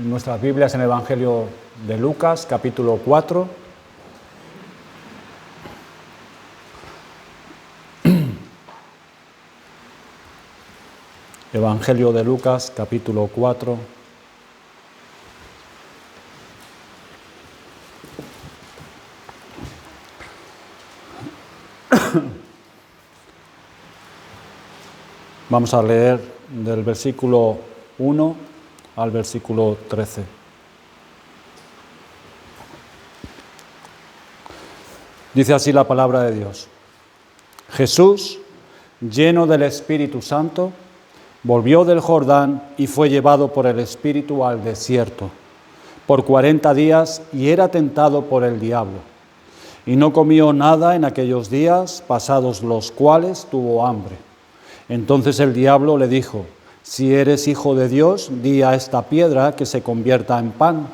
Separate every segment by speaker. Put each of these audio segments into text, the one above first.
Speaker 1: nuestras Biblias en el Evangelio de Lucas, capítulo 4. Evangelio de Lucas, capítulo 4. Vamos a leer del versículo 1 al versículo 13. Dice así la palabra de Dios. Jesús, lleno del Espíritu Santo, volvió del Jordán y fue llevado por el Espíritu al desierto por 40 días y era tentado por el diablo. Y no comió nada en aquellos días, pasados los cuales tuvo hambre. Entonces el diablo le dijo: si eres hijo de Dios, di a esta piedra que se convierta en pan.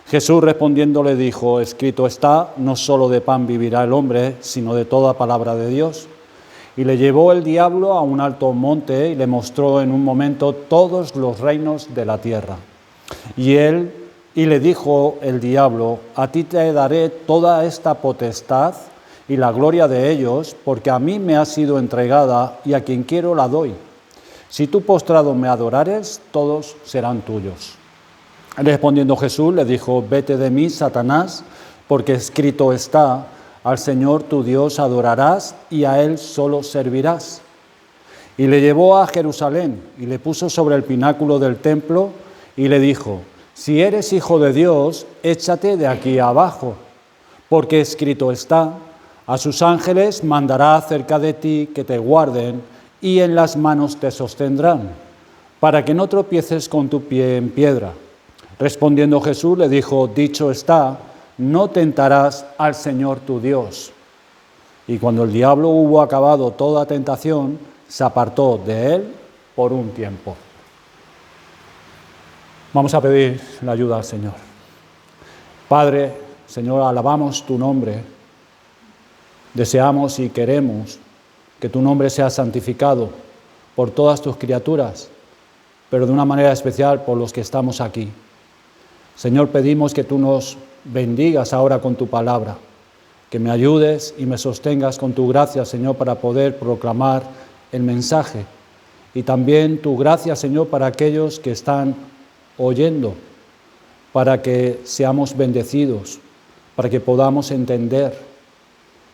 Speaker 1: Jesús respondiendo le dijo: escrito está, no solo de pan vivirá el hombre, sino de toda palabra de Dios. Y le llevó el diablo a un alto monte y le mostró en un momento todos los reinos de la tierra. Y le dijo el diablo: a ti te daré toda esta potestad y la gloria de ellos, porque a mí me ha sido entregada y a quien quiero la doy. Si tú postrado me adorares, todos serán tuyos. Respondiendo Jesús le dijo: vete de mí, Satanás, porque escrito está: al Señor tu Dios adorarás y a Él solo servirás. Y le llevó a Jerusalén y le puso sobre el pináculo del templo y le dijo: si eres hijo de Dios, échate de aquí abajo, porque escrito está: a sus ángeles mandará acerca de ti que te guarden y en las manos te sostendrán, para que no tropieces con tu pie en piedra. Respondiendo Jesús le dijo: dicho está, no tentarás al Señor tu Dios. Y cuando el diablo hubo acabado toda tentación, se apartó de él por un tiempo. Vamos a pedir la ayuda al Señor. Padre, Señor, alabamos tu nombre. Deseamos y queremos que tu nombre sea santificado por todas tus criaturas, pero de una manera especial por los que estamos aquí. Señor, pedimos que tú nos bendigas ahora con tu palabra, que me ayudes y me sostengas con tu gracia, Señor, para poder proclamar el mensaje. Y también tu gracia, Señor, para aquellos que están oyendo, para que seamos bendecidos, para que podamos entender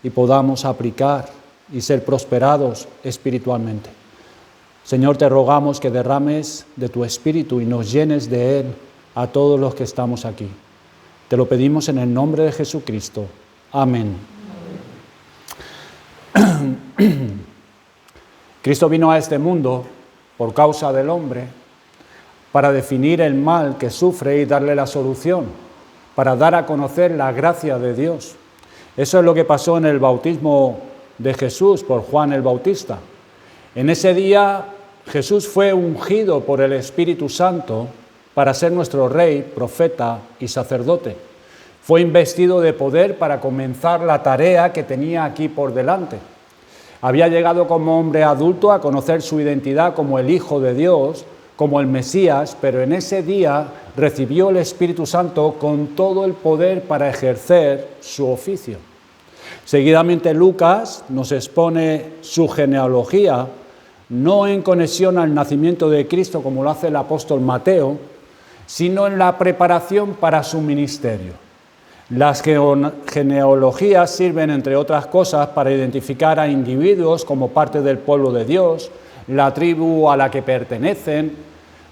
Speaker 1: y podamos aplicar y ser prosperados espiritualmente. Señor, te rogamos que derrames de tu Espíritu y nos llenes de Él a todos los que estamos aquí. Te lo pedimos en el nombre de Jesucristo. Amén. Cristo vino a este mundo por causa del hombre para definir el mal que sufre y darle la solución, para dar a conocer la gracia de Dios. Eso es lo que pasó en el bautismo de Jesús por Juan el Bautista. En ese día Jesús fue ungido por el Espíritu Santo para ser nuestro rey, profeta y sacerdote. Fue investido de poder para comenzar la tarea que tenía aquí por delante. Había llegado como hombre adulto a conocer su identidad como el Hijo de Dios, como el Mesías, pero en ese día recibió el Espíritu Santo con todo el poder para ejercer su oficio. Seguidamente Lucas nos expone su genealogía, no en conexión al nacimiento de Cristo como lo hace el apóstol Mateo, sino en la preparación para su ministerio. Las genealogías sirven, entre otras cosas, para identificar a individuos como parte del pueblo de Dios, la tribu a la que pertenecen,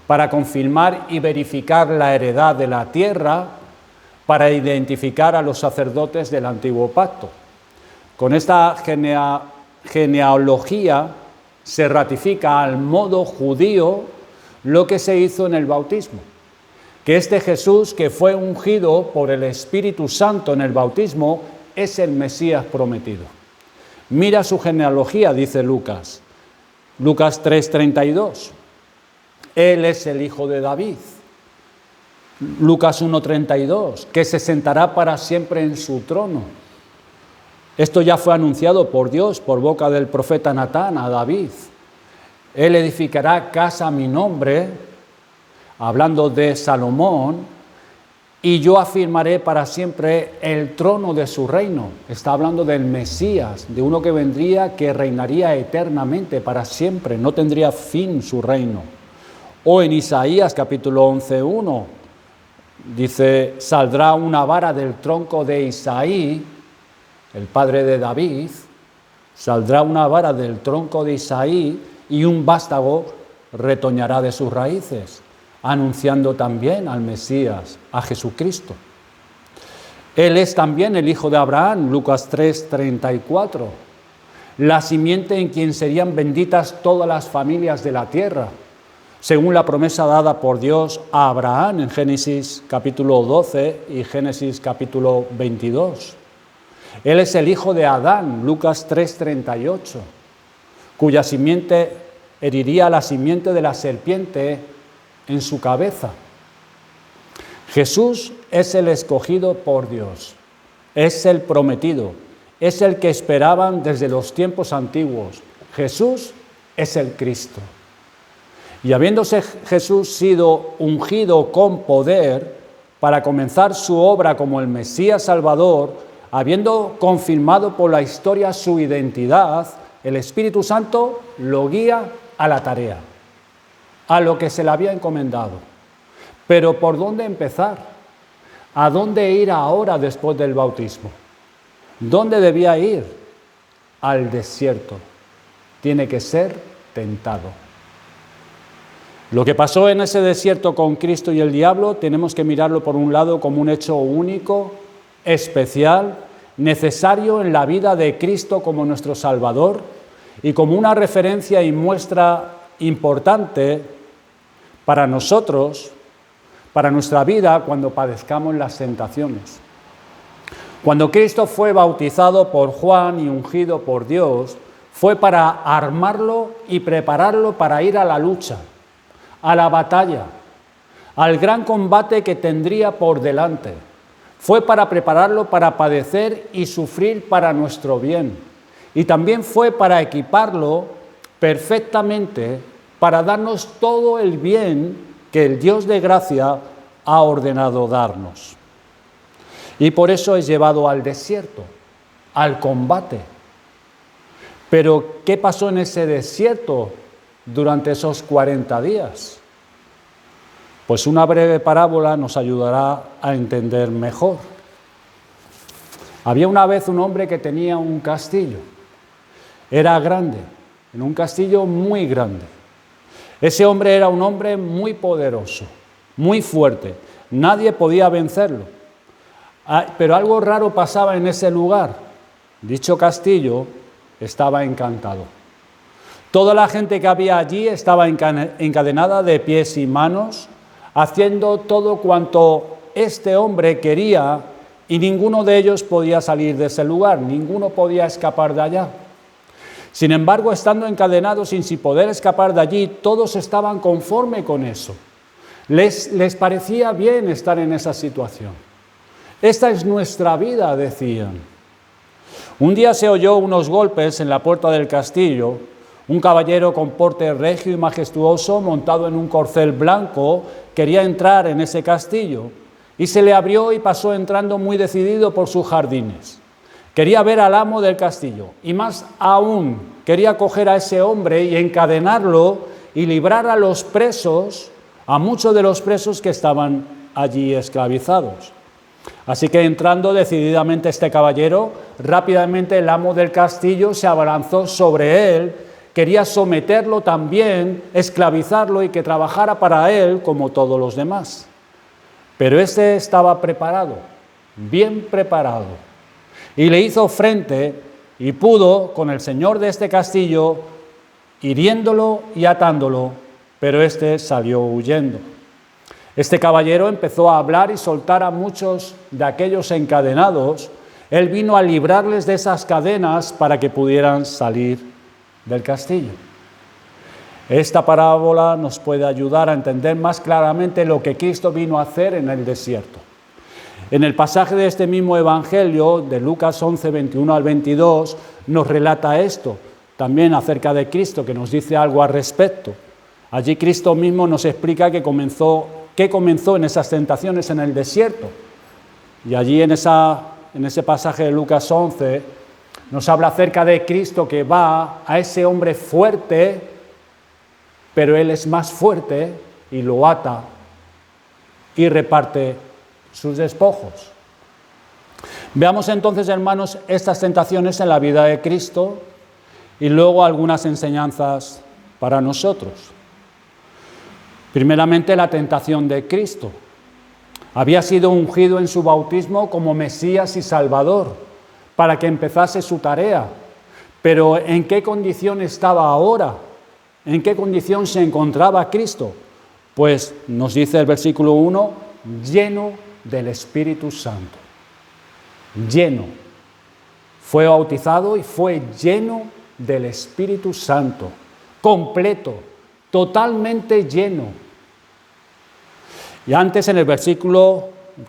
Speaker 1: para confirmar y verificar la heredad de la tierra, para identificar a los sacerdotes del antiguo pacto. Con esta genealogía se ratifica al modo judío lo que se hizo en el bautismo, que este Jesús que fue ungido por el Espíritu Santo en el bautismo es el Mesías prometido. Mira su genealogía, dice Lucas 3:32. Él es el hijo de David. Lucas 1:32, que se sentará para siempre en su trono. Esto ya fue anunciado por Dios por boca del profeta Natán a David. Él edificará casa a mi nombre, hablando de Salomón, y yo afirmaré para siempre el trono de su reino. Está hablando del Mesías, de uno que vendría, que reinaría eternamente, para siempre, no tendría fin su reino. O en Isaías capítulo 11:1, dice, saldrá una vara del tronco de Isaí, el padre de David, saldrá una vara del tronco de Isaí y un vástago retoñará de sus raíces, anunciando también al Mesías, a Jesucristo. Él es también el hijo de Abraham, Lucas 3:34, la simiente en quien serían benditas todas las familias de la tierra, según la promesa dada por Dios a Abraham en Génesis capítulo 12 y Génesis capítulo 22. Él es el hijo de Adán, Lucas 3:38, cuya simiente heriría la simiente de la serpiente en su cabeza. Jesús es el escogido por Dios, es el prometido, es el que esperaban desde los tiempos antiguos. Jesús es el Cristo. Y habiéndose Jesús sido ungido con poder para comenzar su obra como el Mesías Salvador, habiendo confirmado por la historia su identidad, el Espíritu Santo lo guía a la tarea, a lo que se le había encomendado. Pero ¿por dónde empezar? ¿A dónde ir ahora después del bautismo? ¿Dónde debía ir? Al desierto. Tiene que ser tentado. Lo que pasó en ese desierto con Cristo y el diablo, tenemos que mirarlo por un lado como un hecho único, especial, necesario en la vida de Cristo como nuestro Salvador y como una referencia y muestra importante para nosotros, para nuestra vida cuando padezcamos las tentaciones. Cuando Cristo fue bautizado por Juan y ungido por Dios, fue para armarlo y prepararlo para ir a la lucha, a la batalla, al gran combate que tendría por delante. Fue para prepararlo para padecer y sufrir para nuestro bien. Y también fue para equiparlo perfectamente para darnos todo el bien que el Dios de gracia ha ordenado darnos. Y por eso es llevado al desierto, al combate. Pero, ¿qué pasó en ese desierto durante esos 40 días? Pues una breve parábola nos ayudará a entender mejor. Había una vez un hombre que tenía un castillo. Era grande, en un castillo muy grande. Ese hombre era un hombre muy poderoso, muy fuerte. Nadie podía vencerlo. Pero algo raro pasaba en ese lugar. Dicho castillo estaba encantado. Toda la gente que había allí estaba encadenada de pies y manos, haciendo todo cuanto este hombre quería, y ninguno de ellos podía salir de ese lugar, ninguno podía escapar de allá. Sin embargo, estando encadenados sin poder escapar de allí, todos estaban conforme con eso. Les parecía bien estar en esa situación. Esta es nuestra vida, decían. Un día se oyó unos golpes en la puerta del castillo. Un caballero con porte regio y majestuoso, montado en un corcel blanco, quería entrar en ese castillo, y se le abrió y pasó entrando muy decidido por sus jardines. Quería ver al amo del castillo, y más aún, quería coger a ese hombre y encadenarlo y librar a los presos, a muchos de los presos que estaban allí esclavizados. Así que entrando decididamente este caballero, rápidamente el amo del castillo se abalanzó sobre él, quería someterlo también, esclavizarlo y que trabajara para él como todos los demás. Pero este estaba preparado, bien preparado, y le hizo frente y pudo con el señor de este castillo, hiriéndolo y atándolo, pero este salió huyendo. Este caballero empezó a hablar y soltar a muchos de aquellos encadenados. Él vino a librarles de esas cadenas para que pudieran salir del castillo. Esta parábola nos puede ayudar a entender más claramente lo que Cristo vino a hacer en el desierto. En el pasaje de este mismo Evangelio, de Lucas 11, 21 al 22, nos relata esto, también acerca de Cristo, que nos dice algo al respecto. Allí Cristo mismo nos explica qué comenzó en esas tentaciones en el desierto. Y allí en ese pasaje de Lucas 11 nos habla acerca de Cristo que va a ese hombre fuerte, pero él es más fuerte y lo ata y reparte sus despojos. Veamos entonces, hermanos, estas tentaciones en la vida de Cristo y luego algunas enseñanzas para nosotros. Primeramente, la tentación de Cristo. Había sido ungido en su bautismo como Mesías y Salvador para que empezase su tarea. Pero ¿en qué condición estaba ahora? ¿En qué condición se encontraba Cristo? Pues nos dice el versículo 1, lleno del Espíritu Santo. Lleno. Fue bautizado y fue lleno del Espíritu Santo. Completo, totalmente lleno. Y antes en el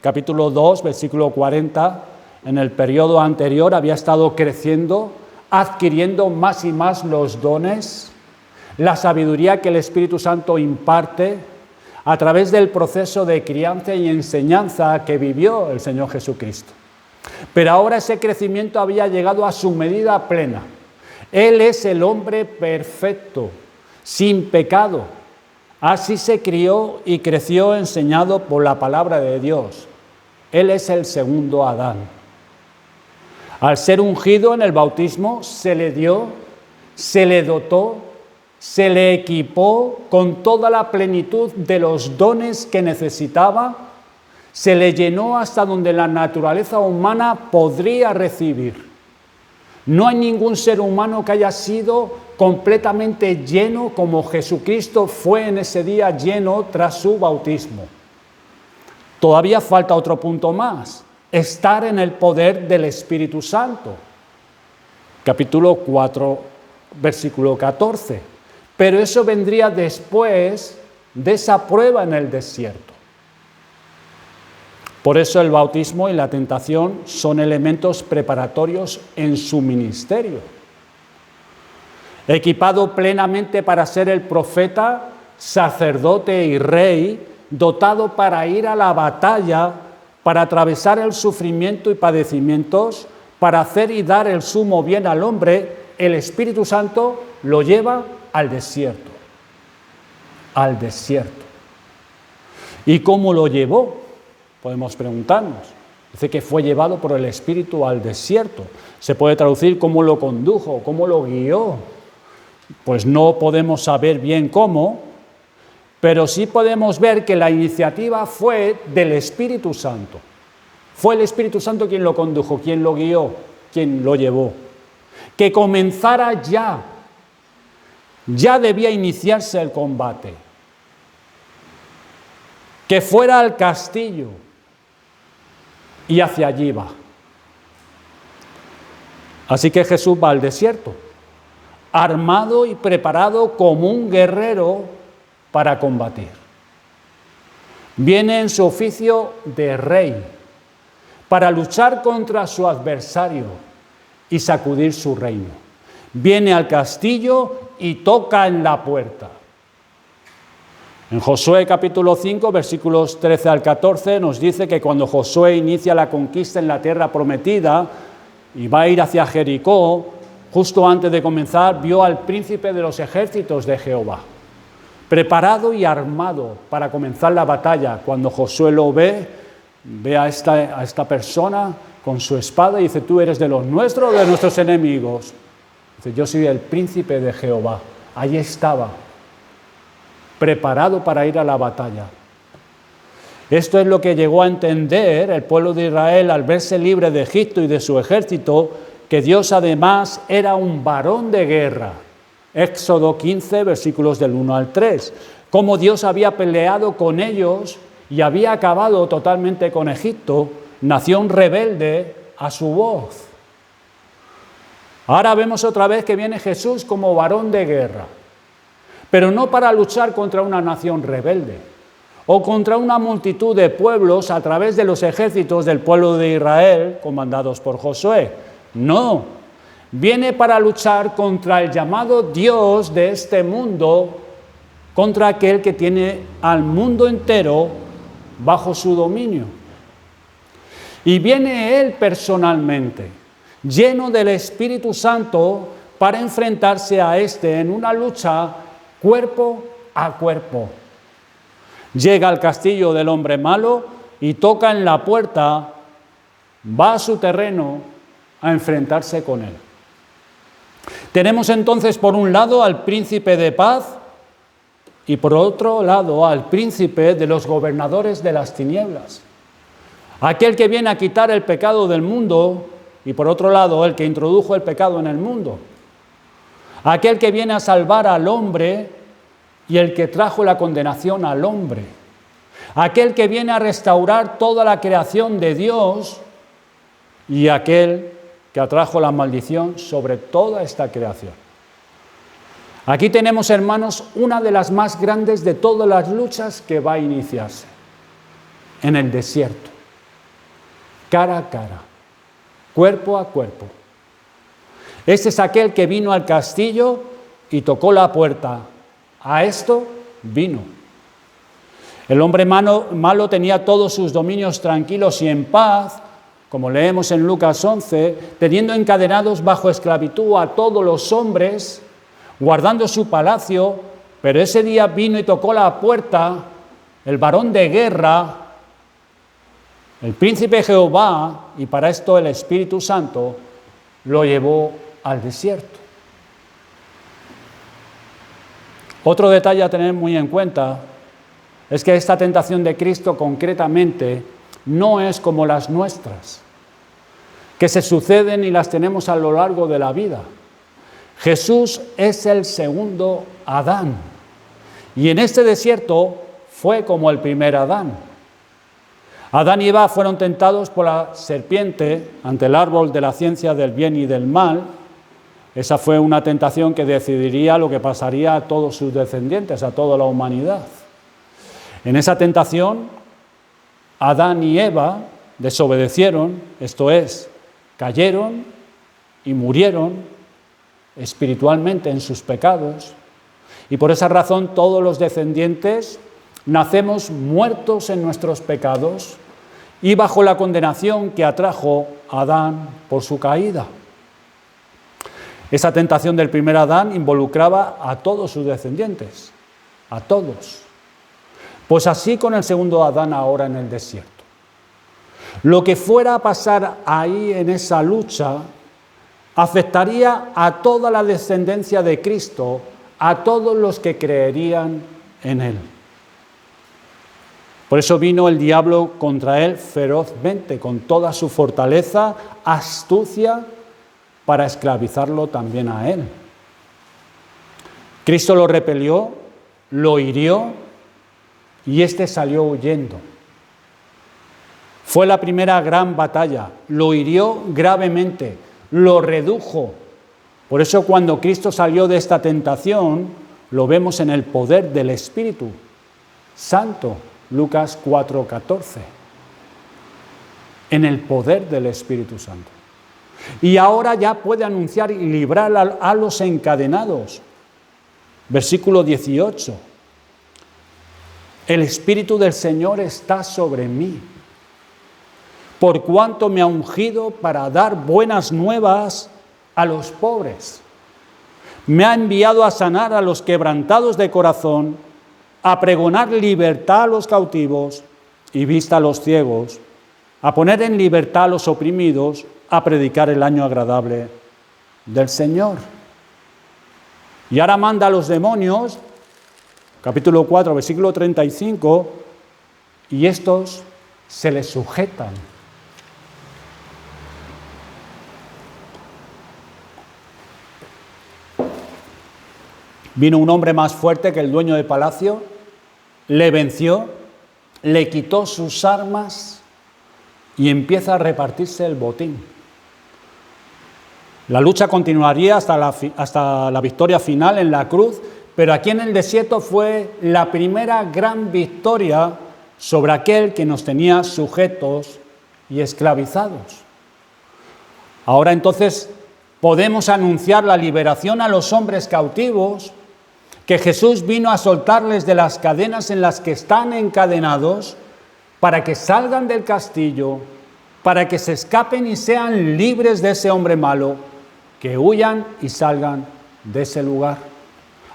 Speaker 1: capítulo 2, versículo 40, en el periodo anterior había estado creciendo, adquiriendo más y más los dones, la sabiduría que el Espíritu Santo imparte a través del proceso de crianza y enseñanza que vivió el Señor Jesucristo. Pero ahora ese crecimiento había llegado a su medida plena. Él es el hombre perfecto, sin pecado. Así se crió y creció enseñado por la palabra de Dios. Él es el segundo Adán. Al ser ungido en el bautismo, se le dio, se le dotó, se le equipó con toda la plenitud de los dones que necesitaba, se le llenó hasta donde la naturaleza humana podría recibir. No hay ningún ser humano que haya sido completamente lleno como Jesucristo fue en ese día lleno tras su bautismo. Todavía falta otro punto más, estar en el poder del Espíritu Santo. Capítulo 4, versículo 14. Pero eso vendría después de esa prueba en el desierto. Por eso el bautismo y la tentación son elementos preparatorios en su ministerio. Equipado plenamente para ser el profeta, sacerdote y rey, dotado para ir a la batalla, para atravesar el sufrimiento y padecimientos, para hacer y dar el sumo bien al hombre, el Espíritu Santo lo lleva al desierto. Al desierto. ¿Y cómo lo llevó? Podemos preguntarnos. Dice que fue llevado por el Espíritu al desierto. Se puede traducir cómo lo condujo, cómo lo guió. Pues no podemos saber bien cómo, pero sí podemos ver que la iniciativa fue del Espíritu Santo. Fue el Espíritu Santo quien lo condujo, quien lo guió, quien lo llevó. Que comenzara ya. Ya debía iniciarse el combate. Que fuera al castillo. Y hacia allí va. Así que Jesús va al desierto, armado y preparado como un guerrero para combatir. Viene en su oficio de rey, para luchar contra su adversario y sacudir su reino. Viene al castillo y toca en la puerta. En Josué capítulo 5, versículos 13 al 14, nos dice que cuando Josué inicia la conquista en la tierra prometida y va a ir hacia Jericó, justo antes de comenzar, vio al príncipe de los ejércitos de Jehová, preparado y armado para comenzar la batalla. Cuando Josué lo ve a esta persona con su espada y dice: ¿tú eres de los nuestros o de nuestros enemigos? Dice: yo soy el príncipe de Jehová. Allí estaba, preparado para ir a la batalla. Esto es lo que llegó a entender el pueblo de Israel al verse libre de Egipto y de su ejército, que Dios además era un varón de guerra. Éxodo 15, versículos del 1 al 3. Cómo Dios había peleado con ellos y había acabado totalmente con Egipto, nación rebelde a su voz. Ahora vemos otra vez que viene Jesús como varón de guerra, pero no para luchar contra una nación rebelde o contra una multitud de pueblos a través de los ejércitos del pueblo de Israel comandados por Josué. No, viene para luchar contra el llamado Dios de este mundo contra aquel que tiene al mundo entero bajo su dominio. Y viene Él personalmente, lleno del Espíritu Santo, para enfrentarse a este en una lucha cuerpo a cuerpo. Llega al castillo del hombre malo y toca en la puerta, va a su terreno a enfrentarse con él. Tenemos entonces por un lado al príncipe de paz y por otro lado al príncipe de los gobernadores de las tinieblas. Aquel que viene a quitar el pecado del mundo y por otro lado el que introdujo el pecado en el mundo. Aquel que viene a salvar al hombre y el que trajo la condenación al hombre. Aquel que viene a restaurar toda la creación de Dios y aquel que atrajo la maldición sobre toda esta creación. Aquí tenemos, hermanos, una de las más grandes de todas las luchas que va a iniciarse en el desierto, cara a cara, cuerpo a cuerpo. Este es aquel que vino al castillo y tocó la puerta. A esto vino. El hombre malo tenía todos sus dominios tranquilos y en paz, como leemos en Lucas 11, teniendo encadenados bajo esclavitud a todos los hombres, guardando su palacio, pero ese día vino y tocó la puerta el varón de guerra, el príncipe Jehová, y para esto el Espíritu Santo lo llevó al desierto. Otro detalle a tener muy en cuenta es que esta tentación de Cristo concretamente no es como las nuestras, que se suceden y las tenemos a lo largo de la vida. Jesús es el segundo Adán y en este desierto fue como el primer Adán. Adán y Eva fueron tentados por la serpiente ante el árbol de la ciencia del bien y del mal. Esa fue una tentación que decidiría lo que pasaría a todos sus descendientes, a toda la humanidad. En esa tentación, Adán y Eva desobedecieron, esto es, cayeron y murieron espiritualmente en sus pecados. Y por esa razón todos los descendientes nacemos muertos en nuestros pecados y bajo la condenación que atrajo Adán por su caída. Esa tentación del primer Adán involucraba a todos sus descendientes, a todos. Pues así con el segundo Adán ahora en el desierto. Lo que fuera a pasar ahí en esa lucha afectaría a toda la descendencia de Cristo, a todos los que creerían en Él. Por eso vino el diablo contra él ferozmente, con toda su fortaleza, astucia, para esclavizarlo también a él. Cristo lo repelió, lo hirió y éste salió huyendo. Fue la primera gran batalla, lo hirió gravemente, lo redujo. Por eso cuando Cristo salió de esta tentación, lo vemos en el poder del Espíritu Santo, Lucas 4:14, en el poder del Espíritu Santo. Y ahora ya puede anunciar y librar a los encadenados. Versículo 18. El Espíritu del Señor está sobre mí, por cuanto me ha ungido para dar buenas nuevas a los pobres. Me ha enviado a sanar a los quebrantados de corazón, a pregonar libertad a los cautivos y vista a los ciegos, a poner en libertad a los oprimidos, a predicar el año agradable del Señor. Y ahora manda a los demonios, capítulo 4, versículo 35, y estos se les sujetan. Vino un hombre más fuerte que el dueño del palacio, le venció, le quitó sus armas y empieza a repartirse el botín. La lucha continuaría hasta la victoria final en la cruz, pero aquí en el desierto fue la primera gran victoria sobre aquel que nos tenía sujetos y esclavizados. Ahora entonces podemos anunciar la liberación a los hombres cautivos, que Jesús vino a soltarles de las cadenas en las que están encadenados para que salgan del castillo, para que se escapen y sean libres de ese hombre malo, que huyan y salgan de ese lugar.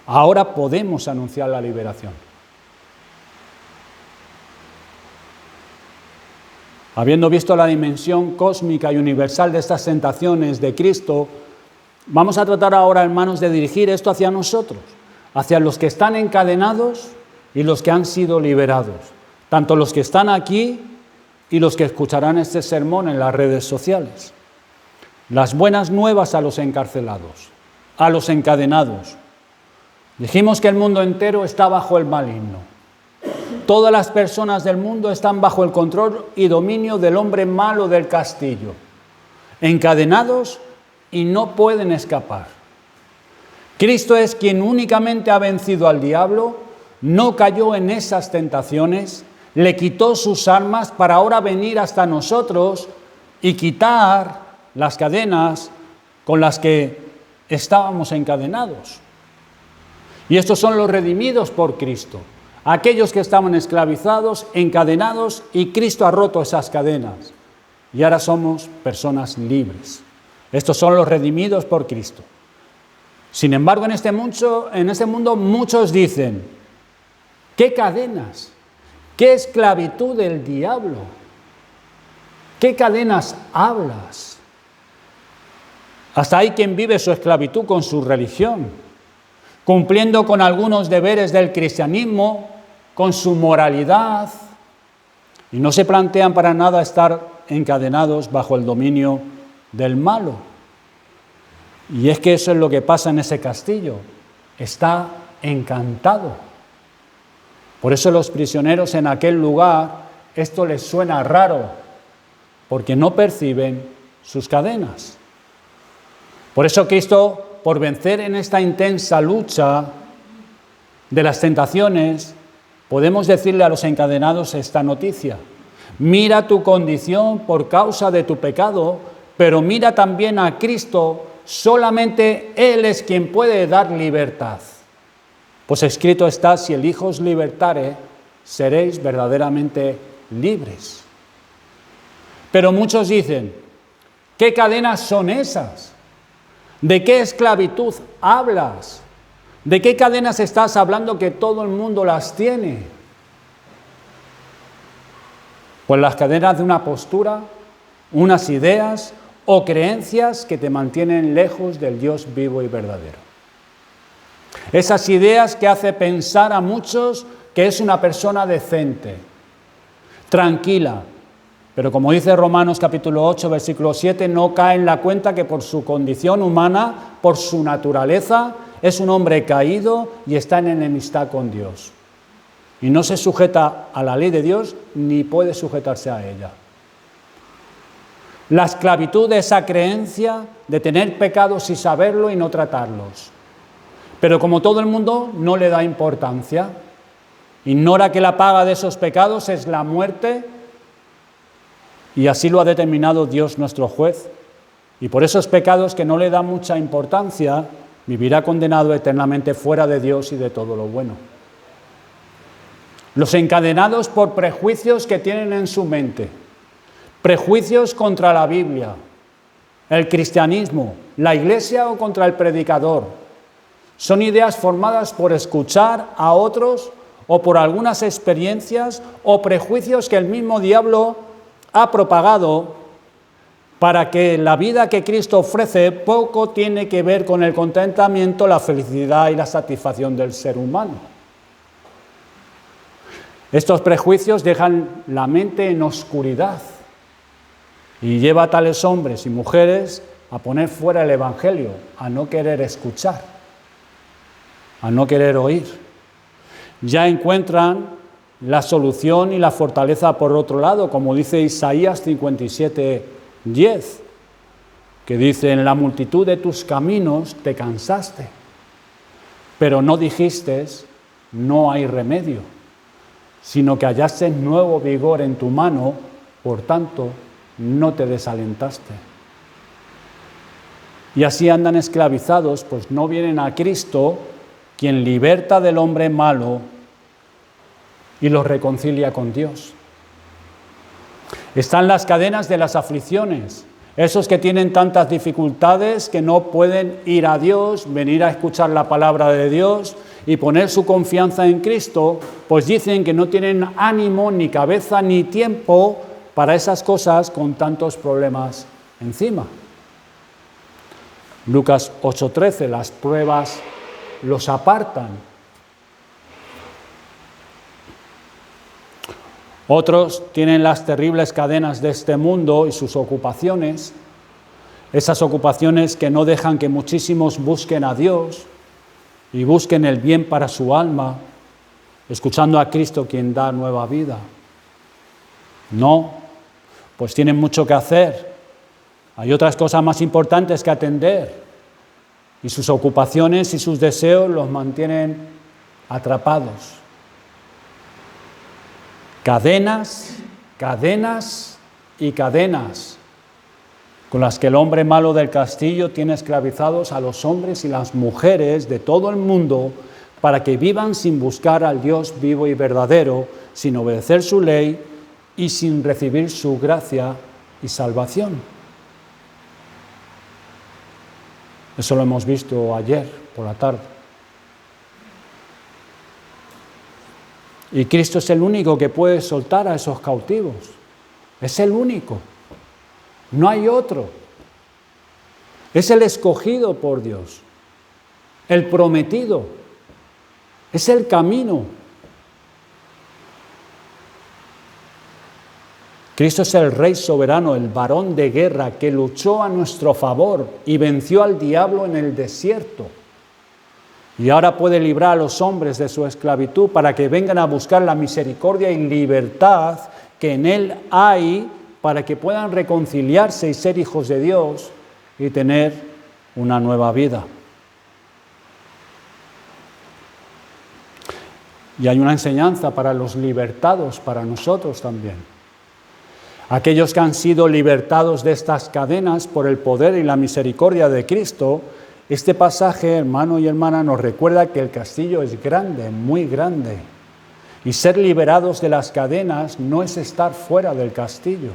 Speaker 1: Ahora podemos anunciar la liberación. Habiendo visto la dimensión cósmica y universal de estas tentaciones de Cristo, vamos a tratar ahora, hermanos, de dirigir esto hacia nosotros, hacia los que están encadenados y los que han sido liberados, tanto los que están aquí y los que escucharán este sermón en las redes sociales. Las buenas nuevas a los encarcelados, a los encadenados. Dijimos que el mundo entero está bajo el maligno. Todas las personas del mundo están bajo el control y dominio del hombre malo del castillo, encadenados y no pueden escapar. Cristo es quien únicamente ha vencido al diablo, no cayó en esas tentaciones, le quitó sus armas para ahora venir hasta nosotros y quitar las cadenas con las que estábamos encadenados. Y estos son los redimidos por Cristo, aquellos que estaban esclavizados, encadenados, y Cristo ha roto esas cadenas. Y ahora somos personas libres. Estos son los redimidos por Cristo. Sin embargo, en este mundo muchos dicen, ¿qué cadenas? ¿Qué esclavitud del diablo? ¿Qué cadenas hablas? Hasta hay quien vive su esclavitud con su religión, cumpliendo con algunos deberes del cristianismo, con su moralidad, y no se plantean para nada estar encadenados bajo el dominio del malo. Y es que eso es lo que pasa en ese castillo, está encantado. Por eso los prisioneros en aquel lugar, esto les suena raro, porque no perciben sus cadenas. Por eso Cristo, por vencer en esta intensa lucha de las tentaciones, podemos decirle a los encadenados esta noticia: mira tu condición por causa de tu pecado, pero mira también a Cristo, solamente Él es quien puede dar libertad. Pues escrito está, si el Hijo os libertare, seréis verdaderamente libres. Pero muchos dicen, ¿qué cadenas son esas? ¿De qué esclavitud hablas? ¿De qué cadenas estás hablando que todo el mundo las tiene? Pues las cadenas de una postura, unas ideas o creencias que te mantienen lejos del Dios vivo y verdadero. Esas ideas que hace pensar a muchos que es una persona decente, tranquila, pero como dice Romanos capítulo 8, versículo 7, no cae en la cuenta que por su condición humana, por su naturaleza, es un hombre caído y está en enemistad con Dios. Y no se sujeta a la ley de Dios ni puede sujetarse a ella. La esclavitud de esa creencia de tener pecados y saberlo y no tratarlos. Pero como todo el mundo no le da importancia, ignora que la paga de esos pecados es la muerte, y así lo ha determinado Dios nuestro juez, y por esos pecados que no le da mucha importancia, vivirá condenado eternamente fuera de Dios y de todo lo bueno. Los encadenados por prejuicios que tienen en su mente, prejuicios contra la Biblia, el cristianismo, la iglesia o contra el predicador. Son ideas formadas por escuchar a otros o por algunas experiencias o prejuicios que el mismo diablo ha propagado para que la vida que Cristo ofrece poco tiene que ver con el contentamiento, la felicidad y la satisfacción del ser humano. Estos prejuicios dejan la mente en oscuridad y lleva a tales hombres y mujeres a poner fuera el Evangelio, a no querer escuchar, a no querer oír. Ya encuentran la solución y la fortaleza por otro lado, como dice Isaías 57:10, que dice, en la multitud de tus caminos te cansaste, pero no dijiste, no hay remedio, sino que hallaste nuevo vigor en tu mano, por tanto, no te desalentaste. Y así andan esclavizados, pues no vienen a Cristo, quien liberta del hombre malo y los reconcilia con Dios. Están las cadenas de las aflicciones, esos que tienen tantas dificultades que no pueden ir a Dios, venir a escuchar la palabra de Dios y poner su confianza en Cristo, pues dicen que no tienen ánimo, ni cabeza, ni tiempo para esas cosas con tantos problemas encima. Lucas 8:13, las pruebas los apartan. Otros tienen las terribles cadenas de este mundo y sus ocupaciones, esas ocupaciones que no dejan que muchísimos busquen a Dios y busquen el bien para su alma, escuchando a Cristo quien da nueva vida. No, pues tienen mucho que hacer. Hay otras cosas más importantes que atender y sus ocupaciones y sus deseos los mantienen atrapados. Cadenas, cadenas y cadenas con las que el hombre malo del castillo tiene esclavizados a los hombres y las mujeres de todo el mundo para que vivan sin buscar al Dios vivo y verdadero, sin obedecer su ley y sin recibir su gracia y salvación. Eso lo hemos visto ayer por la tarde. Y Cristo es el único que puede soltar a esos cautivos. Es el único. No hay otro. Es el escogido por Dios. El prometido. Es el camino. Cristo es el Rey soberano, el varón de guerra que luchó a nuestro favor y venció al diablo en el desierto. Y ahora puede librar a los hombres de su esclavitud para que vengan a buscar la misericordia y libertad que en Él hay para que puedan reconciliarse y ser hijos de Dios y tener una nueva vida. Y hay una enseñanza para los libertados, para nosotros también. Aquellos que han sido libertados de estas cadenas por el poder y la misericordia de Cristo. Este pasaje, hermano y hermana, nos recuerda que el castillo es grande, muy grande. Y ser liberados de las cadenas no es estar fuera del castillo.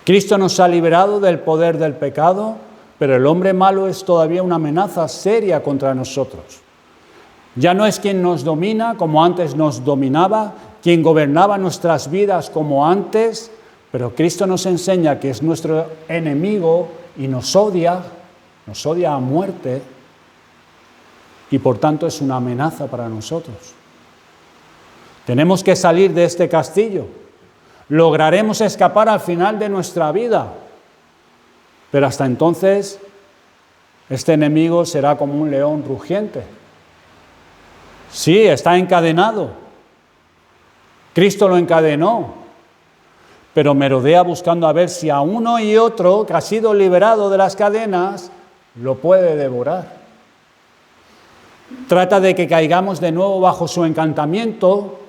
Speaker 1: Cristo nos ha liberado del poder del pecado, pero el hombre malo es todavía una amenaza seria contra nosotros. Ya no es quien nos domina como antes nos dominaba, quien gobernaba nuestras vidas como antes, pero Cristo nos enseña que es nuestro enemigo y nos odia a muerte y por tanto es una amenaza para nosotros. Tenemos que salir de este castillo. Lograremos escapar al final de nuestra vida, pero hasta entonces este enemigo será como un león rugiente. Sí, está encadenado. Cristo lo encadenó, pero merodea buscando a ver si a uno y otro que ha sido liberado de las cadenas lo puede devorar. Trata de que caigamos de nuevo bajo su encantamiento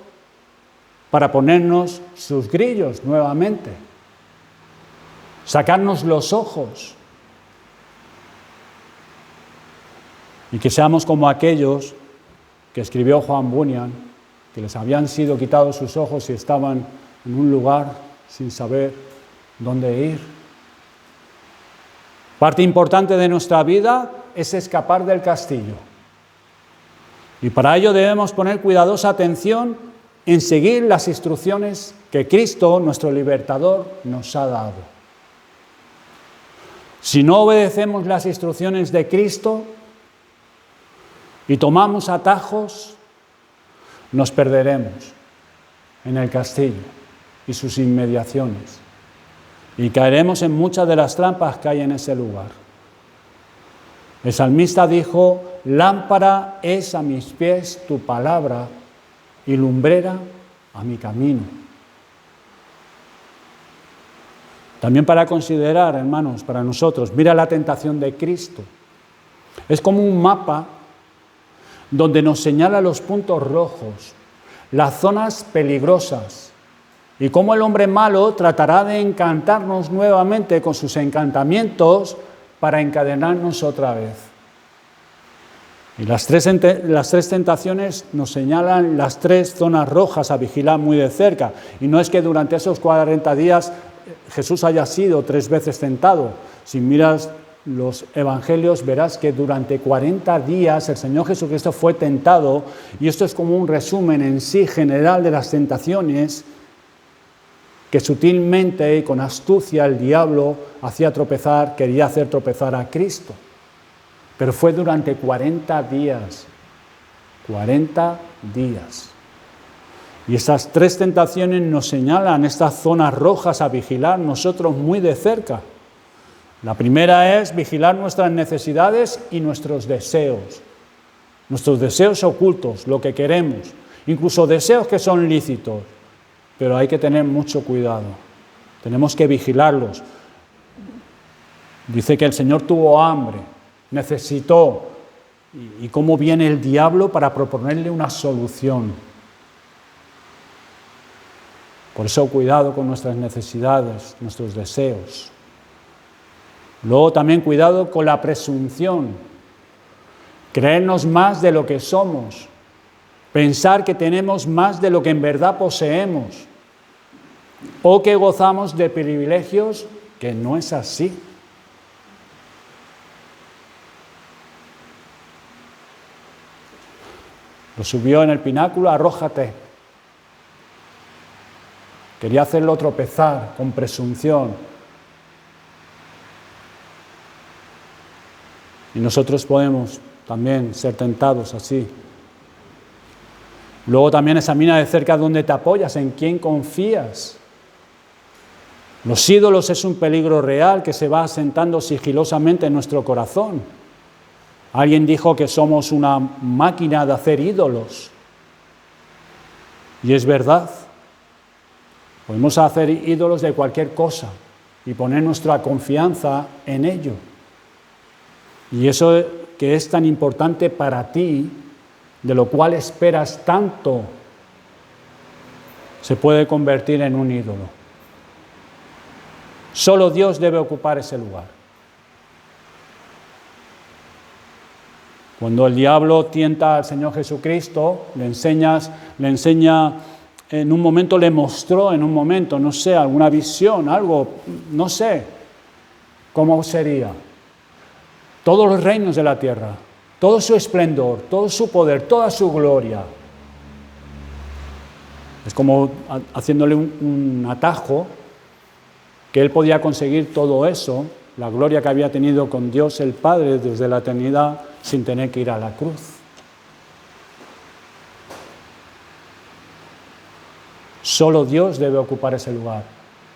Speaker 1: para ponernos sus grillos nuevamente, sacarnos los ojos y que seamos como aquellos que escribió Juan Bunyan, que les habían sido quitados sus ojos y estaban en un lugar sin saber dónde ir. Parte importante de nuestra vida es escapar del castillo. Y para ello debemos poner cuidadosa atención en seguir las instrucciones que Cristo, nuestro libertador, nos ha dado. Si no obedecemos las instrucciones de Cristo y tomamos atajos, nos perderemos en el castillo y sus inmediaciones. Y caeremos en muchas de las trampas que hay en ese lugar. El salmista dijo: lámpara es a mis pies tu palabra y lumbrera a mi camino. También para considerar, hermanos, para nosotros, mira la tentación de Cristo. Es como un mapa donde nos señala los puntos rojos, las zonas peligrosas, y cómo el hombre malo tratará de encantarnos nuevamente con sus encantamientos para encadenarnos otra vez. Y las tres tentaciones nos señalan las tres zonas rojas a vigilar muy de cerca. Y no es que durante esos 40 días Jesús haya sido 3 veces tentado. Si miras los evangelios verás que durante 40 días el Señor Jesucristo fue tentado, y esto es como un resumen en sí general de las tentaciones que sutilmente y con astucia el diablo quería hacer tropezar a Cristo. Pero fue durante 40 días. 40 días. Y esas 3 tentaciones nos señalan estas zonas rojas a vigilar nosotros muy de cerca. La primera es vigilar nuestras necesidades y nuestros deseos ocultos, lo que queremos, incluso deseos que son lícitos, pero hay que tener mucho cuidado. Tenemos que vigilarlos. Dice que el Señor tuvo hambre, necesitó, y cómo viene el diablo para proponerle una solución. Por eso cuidado con nuestras necesidades, nuestros deseos. Luego también cuidado con la presunción, creernos más de lo que somos, pensar que tenemos más de lo que en verdad poseemos, o que gozamos de privilegios que no es así. Lo subió en el pináculo, arrójate. Quería hacerlo tropezar con presunción. Y nosotros podemos también ser tentados así. Luego también examina de cerca dónde te apoyas, en quién confías. Los ídolos es un peligro real que se va asentando sigilosamente en nuestro corazón. Alguien dijo que somos una máquina de hacer ídolos. Y es verdad. Podemos hacer ídolos de cualquier cosa y poner nuestra confianza en ello. Y eso que es tan importante para ti, de lo cual esperas tanto, se puede convertir en un ídolo. Solo Dios debe ocupar ese lugar. Cuando el diablo tienta al Señor Jesucristo, le enseña, en un momento le mostró, no sé, alguna visión, algo, no sé cómo sería. Todos los reinos de la tierra, todo su esplendor, todo su poder, toda su gloria. Es como haciéndole un atajo, que él podía conseguir todo eso, la gloria que había tenido con Dios el Padre desde la eternidad, sin tener que ir a la cruz. Solo Dios debe ocupar ese lugar.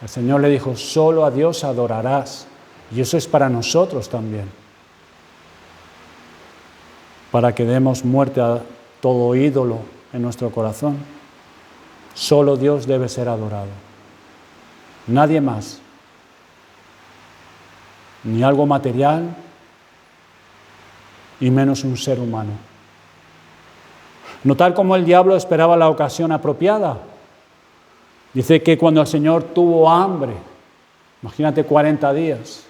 Speaker 1: El Señor le dijo, solo a Dios adorarás. Y eso es para nosotros también. Para que demos muerte a todo ídolo en nuestro corazón. Solo Dios debe ser adorado. Nadie más. Ni algo material, y menos un ser humano. Notar cómo el diablo esperaba la ocasión apropiada. Dice que cuando el Señor tuvo hambre, imagínate 40 días,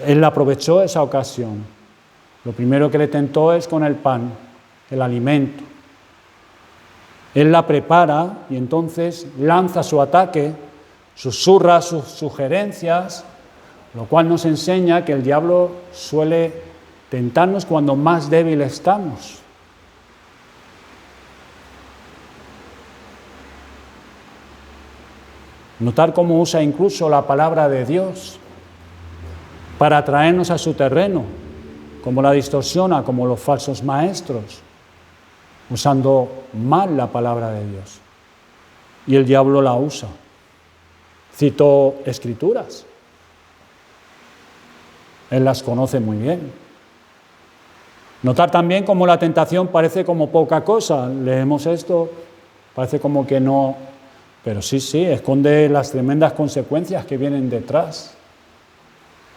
Speaker 1: Él aprovechó esa ocasión. Lo primero que le tentó es con el pan, el alimento. Él la prepara y entonces lanza su ataque, susurra sus sugerencias, lo cual nos enseña que el diablo suele tentarnos cuando más débiles estamos. Notar cómo usa incluso la palabra de Dios para atraernos a su terreno, como la distorsiona, como los falsos maestros, usando mal la palabra de Dios. Y el diablo la usa. Citó escrituras. Él las conoce muy bien. Notar también cómo la tentación parece como poca cosa. Leemos esto, parece como que no, pero sí, esconde las tremendas consecuencias que vienen detrás.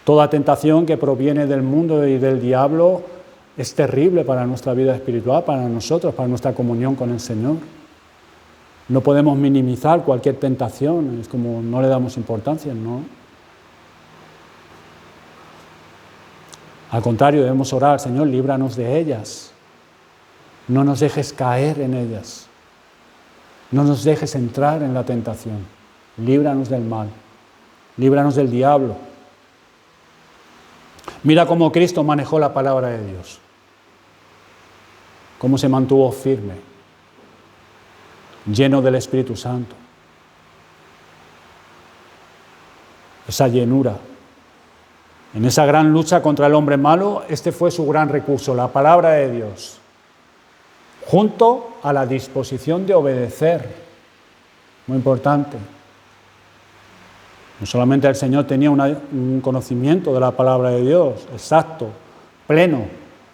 Speaker 1: Toda tentación que proviene del mundo y del diablo es terrible para nuestra vida espiritual, para nosotros, para nuestra comunión con el Señor. No podemos minimizar cualquier tentación, es como no le damos importancia, ¿no? Al contrario, debemos orar, Señor, líbranos de ellas. No nos dejes caer en ellas. No nos dejes entrar en la tentación. Líbranos del mal. Líbranos del diablo. Mira cómo Cristo manejó la palabra de Dios. Cómo se mantuvo firme, lleno del Espíritu Santo. Esa llenura. En esa gran lucha contra el hombre malo, este fue su gran recurso, la palabra de Dios, junto a la disposición de obedecer. Muy importante. No solamente el Señor tenía un conocimiento de la palabra de Dios, exacto, pleno,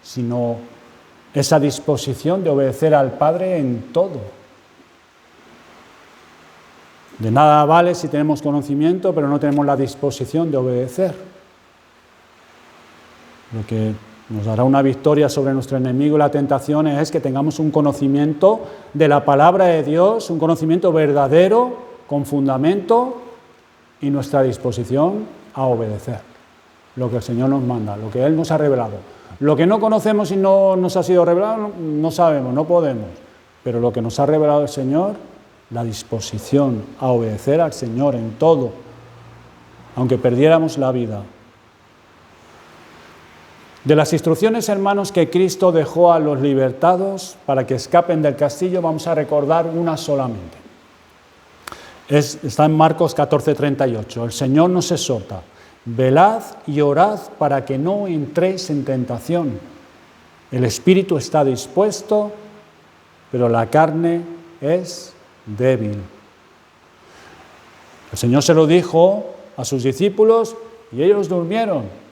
Speaker 1: sino esa disposición de obedecer al Padre en todo. De nada vale si tenemos conocimiento, pero no tenemos la disposición de obedecer. Lo que nos dará una victoria sobre nuestro enemigo y la tentación es que tengamos un conocimiento de la palabra de Dios, un conocimiento verdadero, con fundamento, y nuestra disposición a obedecer lo que el Señor nos manda, lo que Él nos ha revelado. Lo que no conocemos y no nos ha sido revelado, no sabemos, no podemos. Pero lo que nos ha revelado el Señor, la disposición a obedecer al Señor en todo, aunque perdiéramos la vida. De las instrucciones, hermanos, que Cristo dejó a los libertados para que escapen del castillo, vamos a recordar una solamente. Está en Marcos 14:38. El Señor nos exhorta: velad y orad para que no entréis en tentación. El espíritu está dispuesto, pero la carne es débil. El Señor se lo dijo a sus discípulos y ellos durmieron.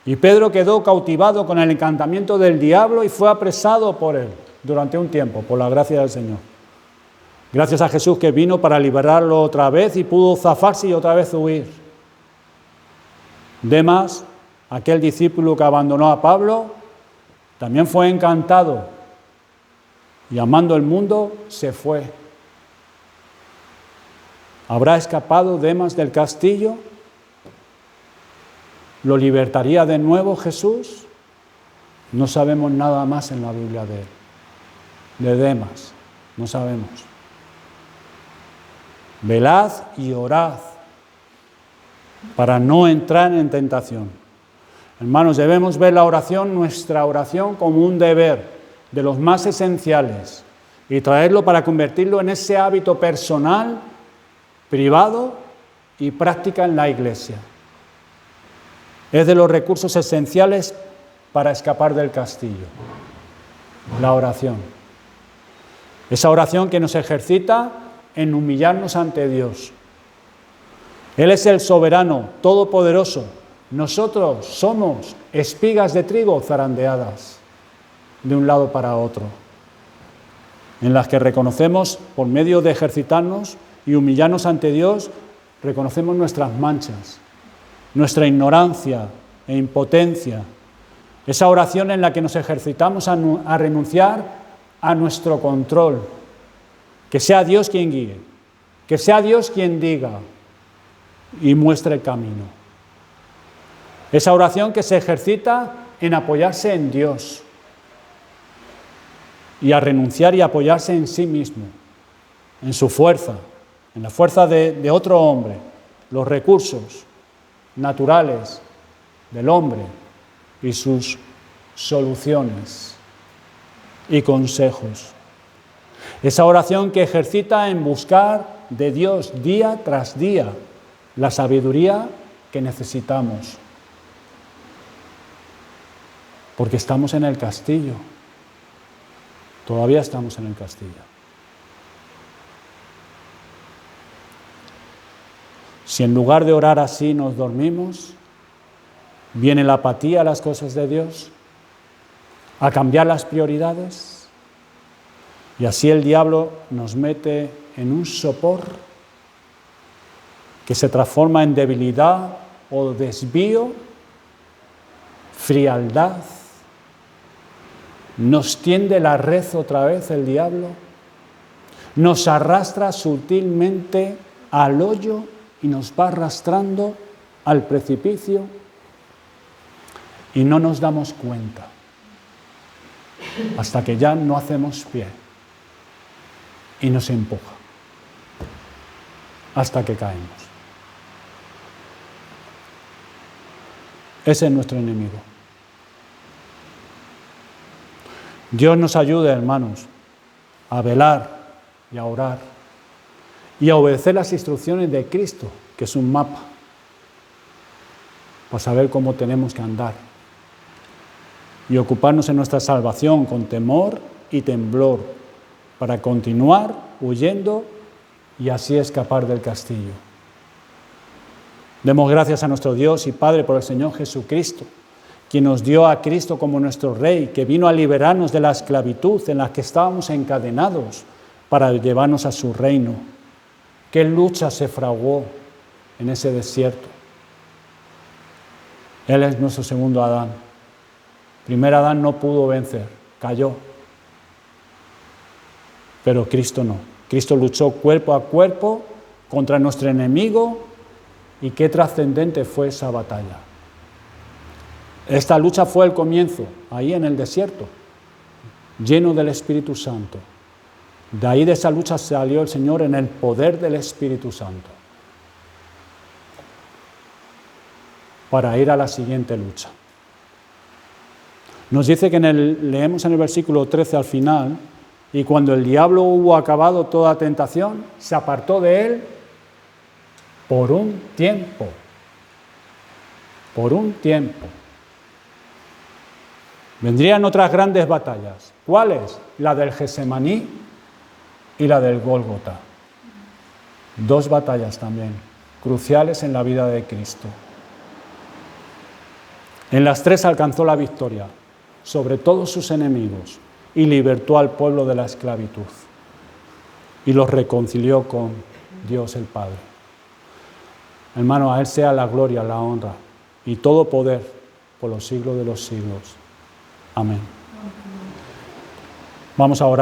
Speaker 1: Y Pedro quedó cautivado con el encantamiento del diablo y fue apresado por él durante un tiempo, por la gracia del Señor. Gracias a Jesús que vino para liberarlo otra vez y pudo zafarse y otra vez huir. Demas, aquel discípulo que abandonó a Pablo, también fue encantado y amando el mundo se fue. ¿Habrá escapado Demas del castillo? ¿Lo libertaría de nuevo Jesús? No sabemos nada más en la Biblia de él. De Demas, no sabemos. Velad y orad para no entrar en tentación. Hermanos, debemos ver la oración, nuestra oración, como un deber de los más esenciales y traerlo para convertirlo en ese hábito personal, privado y práctica en la iglesia. Es de los recursos esenciales para escapar del castillo, la oración. Esa oración que nos ejercita en humillarnos ante Dios. Él es el soberano, todopoderoso. Nosotros somos espigas de trigo zarandeadas de un lado para otro, en las que reconocemos, por medio de ejercitarnos y humillarnos ante Dios, reconocemos nuestras manchas, nuestra ignorancia e impotencia. Esa oración en la que nos ejercitamos a renunciar a nuestro control. Que sea Dios quien guíe, que sea Dios quien diga y muestre el camino. Esa oración que se ejercita en apoyarse en Dios y a renunciar y apoyarse en sí mismo, en su fuerza, en la fuerza de otro hombre, los recursos naturales del hombre y sus soluciones y consejos. Esa oración que ejercita en buscar de Dios día tras día la sabiduría que necesitamos. Porque estamos en el castillo. Todavía estamos en el castillo. Si en lugar de orar así nos dormimos, viene la apatía a las cosas de Dios, a cambiar las prioridades, y así el diablo nos mete en un sopor que se transforma en debilidad o desvío, frialdad. Nos tiende la red otra vez el diablo, nos arrastra sutilmente al hoyo y nos va arrastrando al precipicio. y no nos damos cuenta hasta que ya no hacemos pie y nos empuja hasta que caemos. Ese es nuestro enemigo. Dios nos ayude, hermanos, a velar y a orar y a obedecer las instrucciones de Cristo, que es un mapa, para saber cómo tenemos que andar y ocuparnos en nuestra salvación con temor y temblor para continuar huyendo y así escapar del castillo. Demos gracias a nuestro Dios y Padre por el Señor Jesucristo, quien nos dio a Cristo como nuestro Rey, que vino a liberarnos de la esclavitud en la que estábamos encadenados para llevarnos a su reino. ¿Qué lucha se fraguó en ese desierto? Él es nuestro segundo Adán. Primer Adán no pudo vencer, cayó. Pero Cristo no. Cristo luchó cuerpo a cuerpo contra nuestro enemigo y qué trascendente fue esa batalla. Esta lucha fue el comienzo, ahí en el desierto, lleno del Espíritu Santo. De ahí de esa lucha salió el Señor en el poder del Espíritu Santo para ir a la siguiente lucha. Nos dice que leemos en el versículo 13 al final, y cuando el diablo hubo acabado toda tentación, se apartó de él por un tiempo. Por un tiempo. Vendrían otras grandes batallas. ¿Cuáles? La del Getsemaní y la del Gólgota. Dos batallas también, cruciales en la vida de Cristo. En las tres alcanzó la victoria sobre todos sus enemigos y libertó al pueblo de la esclavitud y los reconcilió con Dios el Padre. Hermano, a Él sea la gloria, la honra y todo poder por los siglos de los siglos. Amén. Vamos a orar.